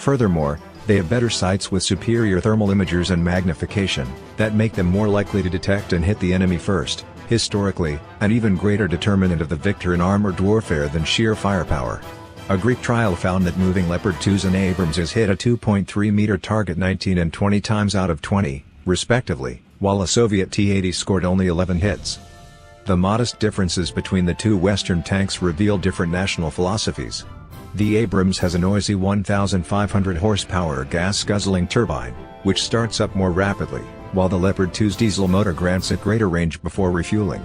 Furthermore, they have better sights with superior thermal imagers and magnification, that make them more likely to detect and hit the enemy first, historically, an even greater determinant of the victor in armored warfare than sheer firepower. A Greek trial found that moving Leopard 2s and Abramses hit a 2.3-meter target 19 and 20 times out of 20, respectively, while a Soviet T-80 scored only 11 hits. The modest differences between the two Western tanks reveal different national philosophies. The Abrams has a noisy 1,500 horsepower gas-guzzling turbine, which starts up more rapidly, while the Leopard 2's diesel motor grants it greater range before refueling.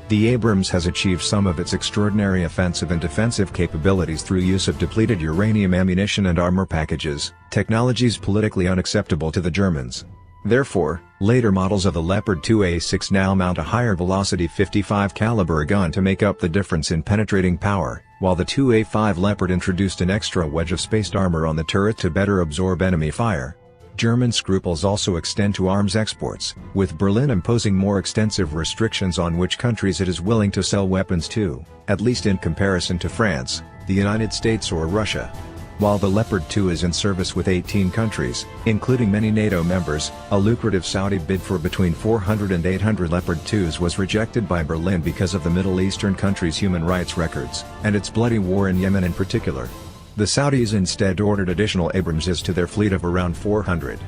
The Abrams has achieved some of its extraordinary offensive and defensive capabilities through use of depleted uranium ammunition and armor packages, technologies politically unacceptable to the Germans. Therefore, later models of the Leopard 2A6 now mount a higher velocity 55 caliber gun to make up the difference in penetrating power, while the 2A5 Leopard introduced an extra wedge of spaced armor on the turret to better absorb enemy fire. German scruples also extend to arms exports, with Berlin imposing more extensive restrictions on which countries it is willing to sell weapons to, at least in comparison to France, the United States or Russia. While the Leopard 2 is in service with 18 countries, including many NATO members, a lucrative Saudi bid for between 400 and 800 Leopard 2s was rejected by Berlin because of the Middle Eastern country's human rights records, and its bloody war in Yemen in particular. The Saudis instead ordered additional Abramses to their fleet of around 400.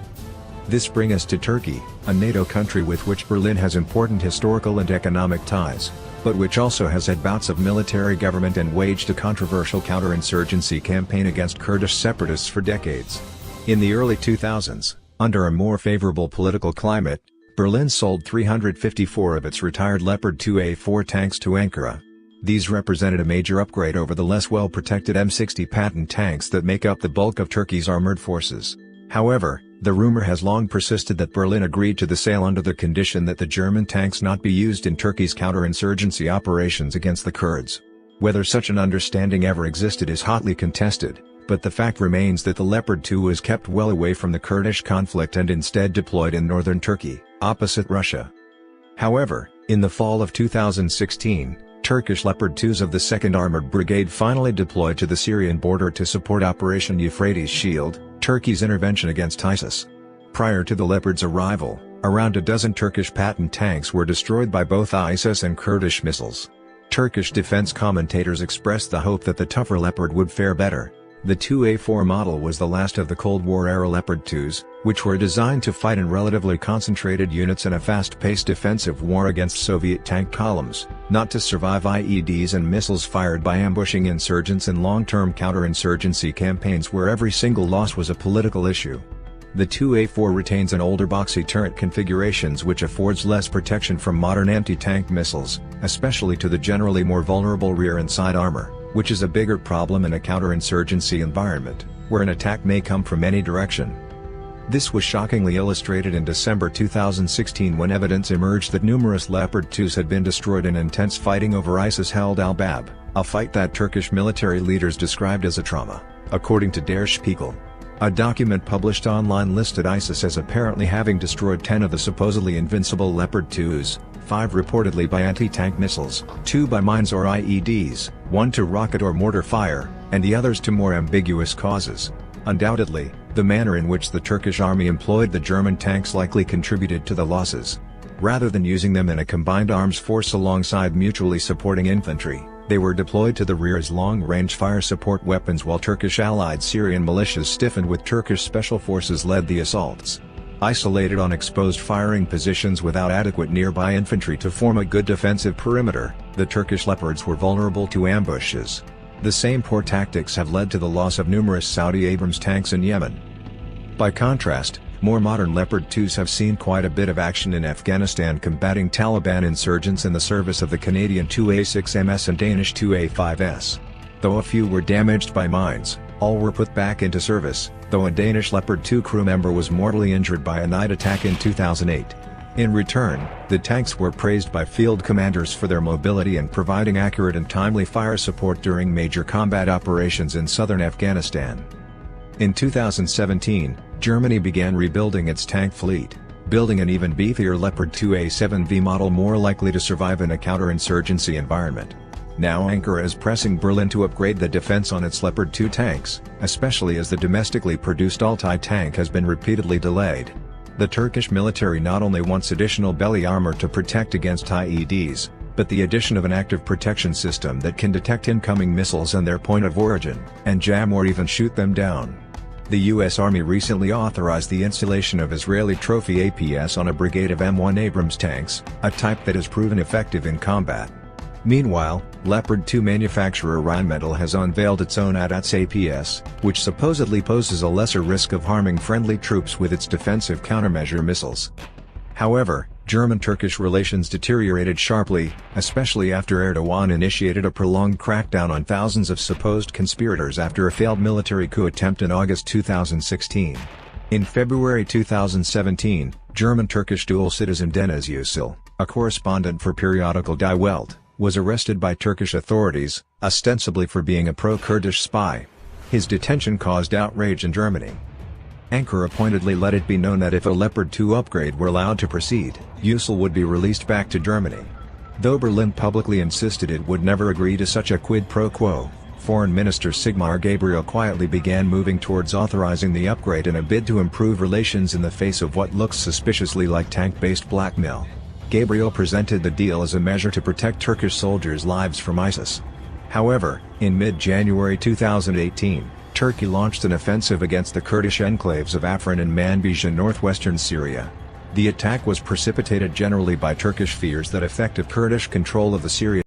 This brings us to Turkey, a NATO country with which Berlin has important historical and economic ties, but which also has had bouts of military government and waged a controversial counterinsurgency campaign against Kurdish separatists for decades. In the early 2000s, under a more favorable political climate, Berlin sold 354 of its retired Leopard 2A4 tanks to Ankara. These represented a major upgrade over the less well-protected M60 Patton tanks that make up the bulk of Turkey's armored forces. However, the rumor has long persisted that Berlin agreed to the sale under the condition that the German tanks not be used in Turkey's counterinsurgency operations against the Kurds. Whether such an understanding ever existed is hotly contested, but the fact remains that the Leopard 2 was kept well away from the Kurdish conflict and instead deployed in northern Turkey, opposite Russia. However, in the fall of 2016, Turkish Leopard 2s of the 2nd Armored Brigade finally deployed to the Syrian border to support Operation Euphrates Shield, Turkey's intervention against ISIS. Prior to the Leopard's arrival, around a dozen Turkish Patton tanks were destroyed by both ISIS and Kurdish missiles. Turkish defense commentators expressed the hope that the tougher Leopard would fare better. The 2A4 model was the last of the Cold War-era Leopard 2s, which were designed to fight in relatively concentrated units in a fast-paced defensive war against Soviet tank columns, not to survive IEDs and missiles fired by ambushing insurgents in long-term counterinsurgency campaigns where every single loss was a political issue. The 2A4 retains an older boxy turret configurations which affords less protection from modern anti-tank missiles, especially to the generally more vulnerable rear and side armor, which is a bigger problem in a counterinsurgency environment, where an attack may come from any direction. This was shockingly illustrated in December 2016 when evidence emerged that numerous Leopard 2s had been destroyed in intense fighting over ISIS-held Al-Bab, a fight that Turkish military leaders described as a trauma, according to Der Spiegel. A document published online listed ISIS as apparently having destroyed 10 of the supposedly invincible Leopard 2s, 5 reportedly by anti-tank missiles, 2 by mines or IEDs, 1 to rocket or mortar fire, and the others to more ambiguous causes. Undoubtedly, the manner in which the Turkish army employed the German tanks likely contributed to the losses. Rather than using them in a combined arms force alongside mutually supporting infantry, they were deployed to the rear as long-range fire support weapons while Turkish allied Syrian militias stiffened with Turkish special forces led the assaults. Isolated on exposed firing positions without adequate nearby infantry to form a good defensive perimeter, the Turkish Leopards were vulnerable to ambushes. The same poor tactics have led to the loss of numerous Saudi Abrams tanks in Yemen. By contrast, more modern Leopard 2s have seen quite a bit of action in Afghanistan combating Taliban insurgents in the service of the Canadian 2A6MS and Danish 2A5S. Though a few were damaged by mines, all were put back into service, though a Danish Leopard 2 crew member was mortally injured by a night attack in 2008. In return, the tanks were praised by field commanders for their mobility and providing accurate and timely fire support during major combat operations in southern Afghanistan. In 2017, Germany began rebuilding its tank fleet, building an even beefier Leopard 2A7V model more likely to survive in a counterinsurgency environment. Now Ankara is pressing Berlin to upgrade the defense on its Leopard 2 tanks, especially as the domestically produced Altay tank has been repeatedly delayed. The Turkish military not only wants additional belly armor to protect against IEDs, but the addition of an active protection system that can detect incoming missiles and their point of origin, and jam or even shoot them down. The U.S. Army recently authorized the installation of Israeli Trophy APS on a brigade of M1 Abrams tanks, a type that has proven effective in combat. Meanwhile, Leopard 2 manufacturer Rheinmetall has unveiled its own ATATS APS, which supposedly poses a lesser risk of harming friendly troops with its defensive countermeasure missiles. However, German-Turkish relations deteriorated sharply, especially after Erdogan initiated a prolonged crackdown on thousands of supposed conspirators after a failed military coup attempt in August 2016. In February 2017, German-Turkish dual citizen Deniz Yücel, a correspondent for periodical Die Welt, was arrested by Turkish authorities, ostensibly for being a pro-Kurdish spy. His detention caused outrage in Germany. Ankara pointedly let it be known that if a Leopard 2 upgrade were allowed to proceed, Yücel would be released back to Germany. Though Berlin publicly insisted it would never agree to such a quid pro quo, Foreign Minister Sigmar Gabriel quietly began moving towards authorizing the upgrade in a bid to improve relations in the face of what looks suspiciously like tank-based blackmail. Gabriel presented the deal as a measure to protect Turkish soldiers' lives from ISIS. However, in mid-January 2018, Turkey launched an offensive against the Kurdish enclaves of Afrin and Manbij in northwestern Syria. The attack was precipitated generally by Turkish fears that effective Kurdish control of the Syrian